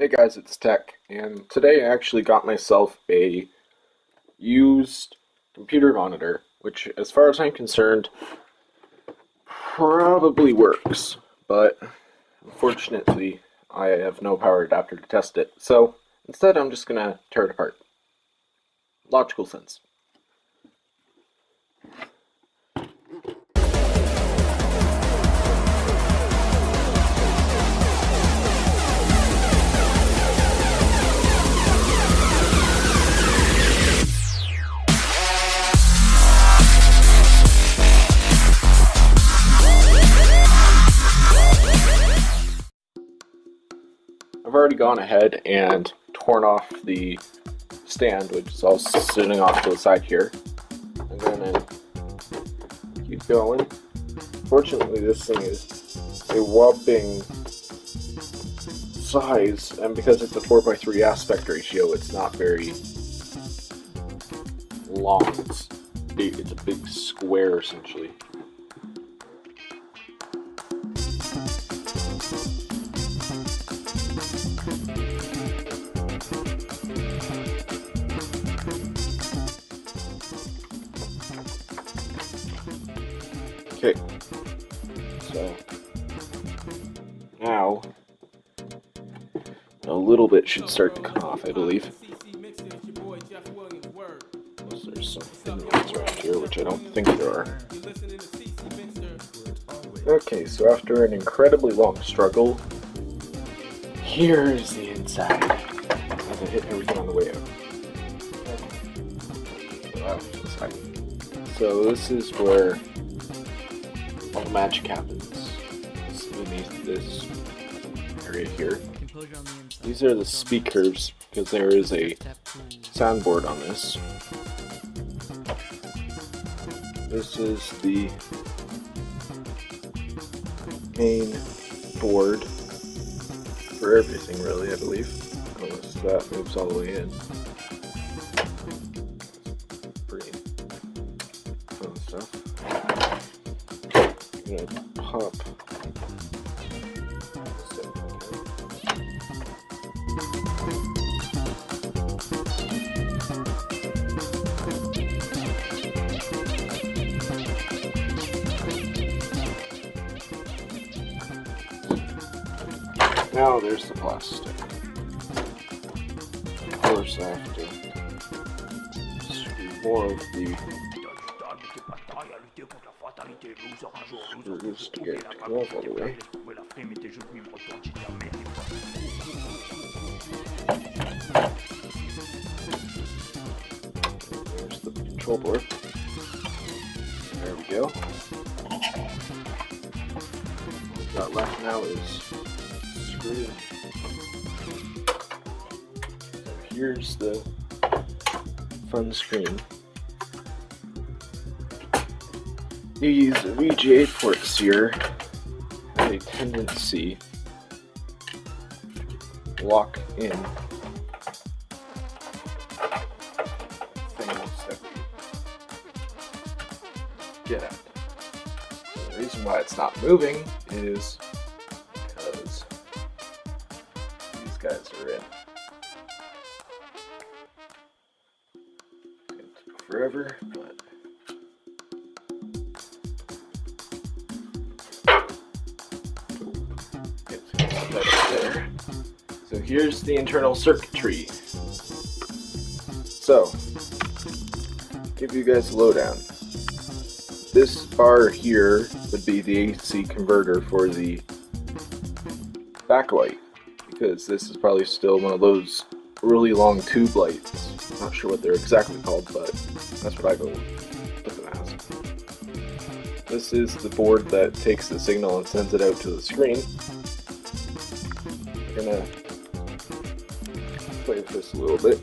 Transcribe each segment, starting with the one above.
Hey guys, it's Tech, and today I actually got myself a used computer monitor, which as far as I'm concerned, probably works, but unfortunately I have no power adapter to test it, so instead I'm just gonna tear it apart. Logical sense. I've already gone ahead and torn off the stand, which is all sitting off to the side here. I'm gonna keep going. Fortunately, this thing is a whopping size, and because it's a 4:3 aspect ratio, it's not very long. It's big. It's a big square, essentially. Okay, so now a little bit should start to come off, I believe. There's some thin ones around here, which I don't think there are. Okay, so after an incredibly long struggle, here is the inside, as I hit everything on the way out. So this is where all the magic happens. It's beneath this area here. These are the speakers, because there is a soundboard on this. This is the main board for everything, really, I believe. Unless that moves all the way in. Pretty fun stuff. I'm gonna pop this out. Now there's the plastic. Of course, I have to screw more of the screws to get it to come off all the way. There's the control board. There we go. What we've got left now is screw. So here's the fun screen. These VGA ports here have a tendency to lock in things that we get at. The reason why it's not moving is because these guys are in. It's going to take forever, but there. So here's the internal circuitry. So, give you guys a lowdown. This bar here would be the AC converter for the backlight, because this is probably still one of those really long tube lights. Not sure what they're exactly called, but that's what I go with them as. This is the board that takes the signal and sends it out to the screen. I'm gonna play with this a little bit.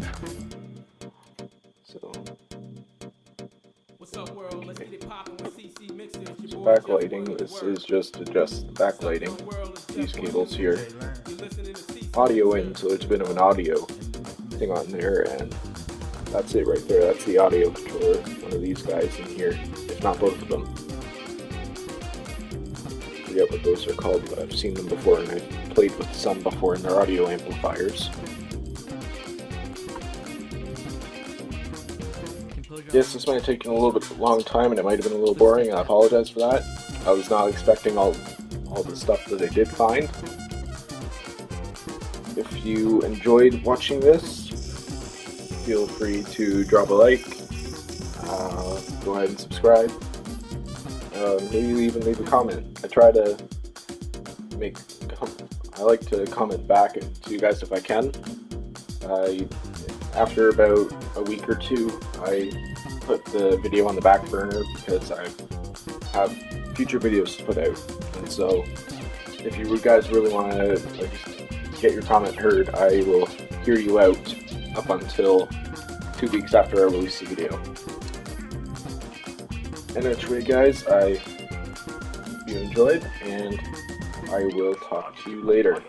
So, backlighting. This is just to adjust the backlighting. These cables here. Audio in, so it's a bit of an audio thing on there, and that's it right there. That's the audio controller. One of these guys in here, if not both of them. I forget what those are called, but I've seen them before and I've played with some before in their audio amplifiers. Yes, this might have taken a little bit long time and it might have been a little boring. I apologize for that. I was not expecting all the stuff that I did find. If you enjoyed watching this, feel free to drop a like, go ahead and subscribe, maybe even leave a comment. I like to comment back to you guys if I can. After about a week or two, I put the video on the back burner because I have future videos to put out. And so, if you guys really want to get your comment heard, I will hear you out up until 2 weeks after I release the video. And anyway, guys, I hope you enjoyed, and I will talk to you later.